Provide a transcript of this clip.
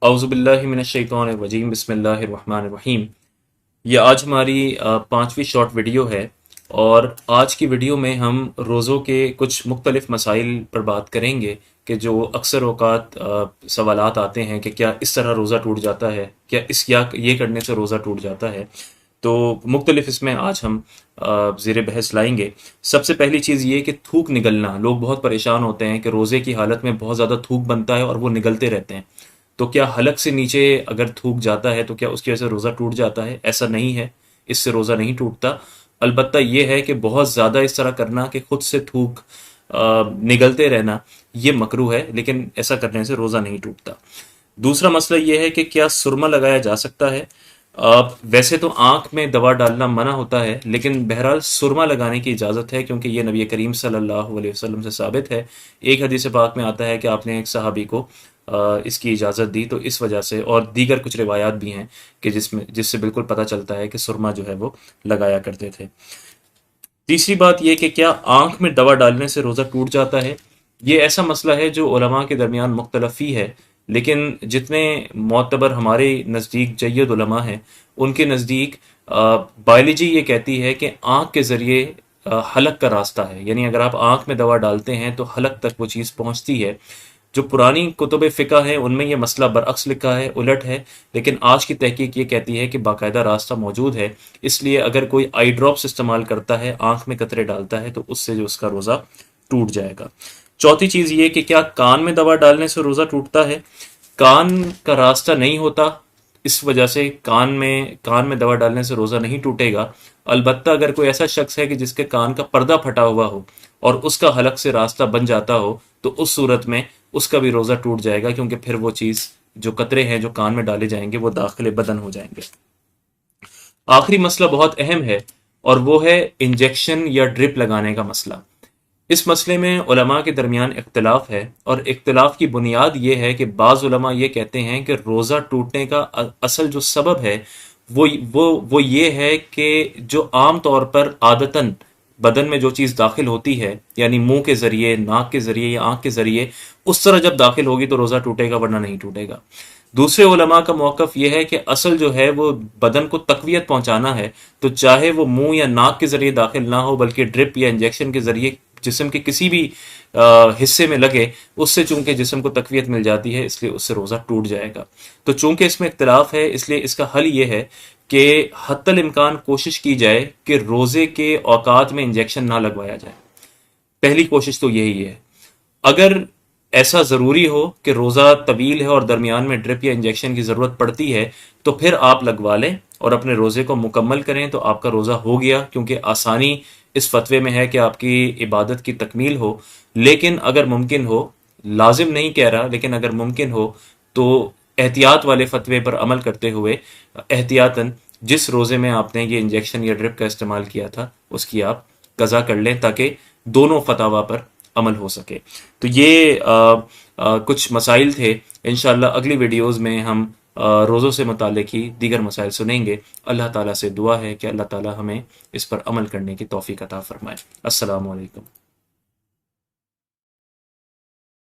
औज़ुबिल्लाहि मिनश्शैतानिर्रजीम बिस्मिल्लाहिर्रहमानिर्रहीम। ये आज हमारी पांचवी शॉर्ट वीडियो है और आज की वीडियो में हम रोज़ों के कुछ मुख्तलिफ मसाइल पर बात करेंगे कि जो अक्सर औक़ात सवालात आते हैं कि क्या इस तरह रोज़ा टूट जाता है, क्या इस या ये करने से रोज़ा टूट जाता है। तो मुख्तलिफ इसमें आज हम ज़ेर बहस लाएंगे। सबसे पहली चीज़ ये कि थूक निगलना, लोग बहुत परेशान होते हैं कि रोज़े की हालत में बहुत ज़्यादा थूक बनता है और वो निगलते रहते हैं। तो क्या हलक से नीचे अगर थूक जाता है तो क्या उसकी वजह से रोज़ा टूट जाता है? ऐसा नहीं है, इससे रोज़ा नहीं टूटता। अलबत्ता ये है कि बहुत ज़्यादा इस तरह करना कि खुद से थूक निगलते रहना ये मकरूह है, लेकिन ऐसा करने से रोज़ा नहीं टूटता। दूसरा मसला ये है कि क्या सुरमा लगाया जा सकता है? वैसे तो आँख में दवा डालना मना होता है, लेकिन बहरहाल सुरमा लगाने की इजाज़त है क्योंकि ये नबी करीम सल्लल्लाहु अलैहि वसल्लम से साबित है। एक हदीस पाक में आता है कि आपने एक सहाबी को इसकी इजाज़त दी, तो इस वजह से, और दीगर कुछ रिवायात भी हैं कि जिससे बिल्कुल पता चलता है कि सुरमा जो है वो लगाया करते थे। तीसरी बात यह कि क्या आँख में दवा डालने से रोज़ा टूट जाता है? ये ऐसा मसला है जो उलमा के दरमियान मुख्तलफ़ी है, लेकिन जितने मोतबर हमारे नज़दीक जय्यद उलमा हैं उनके नज़दीक बायोलॉजी ये कहती है कि आँख के ज़रिए हलक का रास्ता है, यानी अगर आप आँख में दवा डालते हैं तो हलक तक वो चीज़ पहुँचती है। जो पुरानी कुतुब फ़िक़्ह है उनमें यह मसला बरअक्स लिखा है, उलट है, लेकिन आज की तहकीक ये कहती है कि बाकायदा रास्ता मौजूद है। इसलिए अगर कोई आई ड्रॉप्स इस्तेमाल करता है, आँख में कतरे डालता है, तो उससे जो उसका रोज़ा टूट जाएगा। चौथी चीज़ ये कि क्या कान में दवा डालने से रोज़ा टूटता है? कान का रास्ता नहीं होता, इस वजह से कान में दवा डालने से रोज़ा नहीं टूटेगा। अलबत्ता अगर कोई ऐसा शख्स है कि जिसके कान का पर्दा फटा हुआ हो और उसका हलक से रास्ता बन जाता हो, तो उस सूरत में उसका भी रोज़ा टूट जाएगा, क्योंकि फिर वो चीज़, जो कतरे हैं जो कान में डाले जाएंगे, वो दाखिले बदन हो जाएंगे। आखिरी मसला बहुत अहम है और वो है इंजेक्शन या ड्रिप लगाने का मसला। इस मसले में उलमा के दरमियान इख्तलाफ है और इख्तलाफ की बुनियाद ये है कि बाज़ उलमा ये कहते हैं कि रोज़ा टूटने का असल जो सबब है वो ये है कि जो आम तौर पर आदतन बदन में जो चीज़ दाखिल होती है, यानी मुंह के ज़रिए, नाक के ज़रिए या आँख के ज़रिए, उस तरह जब दाखिल होगी तो रोज़ा टूटेगा, वरना नहीं टूटेगा। दूसरे उलमा का मौक़िफ़ यह है कि असल जो है वो बदन को तक़वियत पहुँचाना है, तो चाहे वो मुंह या नाक के ज़रिए दाखिल ना हो बल्कि ड्रिप या इंजेक्शन के ज़रिए जिस्म के किसी भी हिस्से में लगे, उससे चूंकि जिस्म को तक़वियत मिल जाती है, इसलिए उससे रोज़ा टूट जाएगा। तो चूंकि इसमें इख्तिलाफ है, इसलिए इसका हल ये है कि हत्तल इम्कान कोशिश की जाए कि रोज़े के औकात में इंजेक्शन ना लगवाया जाए। पहली कोशिश तो यही है। अगर ऐसा ज़रूरी हो कि रोज़ा तवील है और दरमियान में ड्रिप या इंजेक्शन की ज़रूरत पड़ती है, तो फिर आप लगवा लें और अपने रोज़े को मुकम्मल करें, तो आपका रोज़ा हो गया, क्योंकि आसानी इस फतवे में है कि आपकी इबादत की तकमील हो। लेकिन अगर मुमकिन हो, लाजिम नहीं कह रहा, लेकिन अगर मुमकिन हो तो एहतियात वाले फतवे पर अमल करते हुए एहतियातन जिस रोज़े में आपने ये इंजेक्शन या ड्रिप का इस्तेमाल किया था उसकी आप कज़ा कर लें, ताकि दोनों फतवा पर अमल हो सके। तो ये कुछ मसाइल थे। इंशाअल्लाह अगली वीडियोज़ में हम रोज़ों से मुताल्लिक़ ही दीगर मसाइल सुनेंगे। अल्लाह ताला से दुआ है कि अल्लाह ताला हमें इस पर अमल करने की तौफ़ीक़ अता फ़रमाए। अस्सलामु अलैकुम।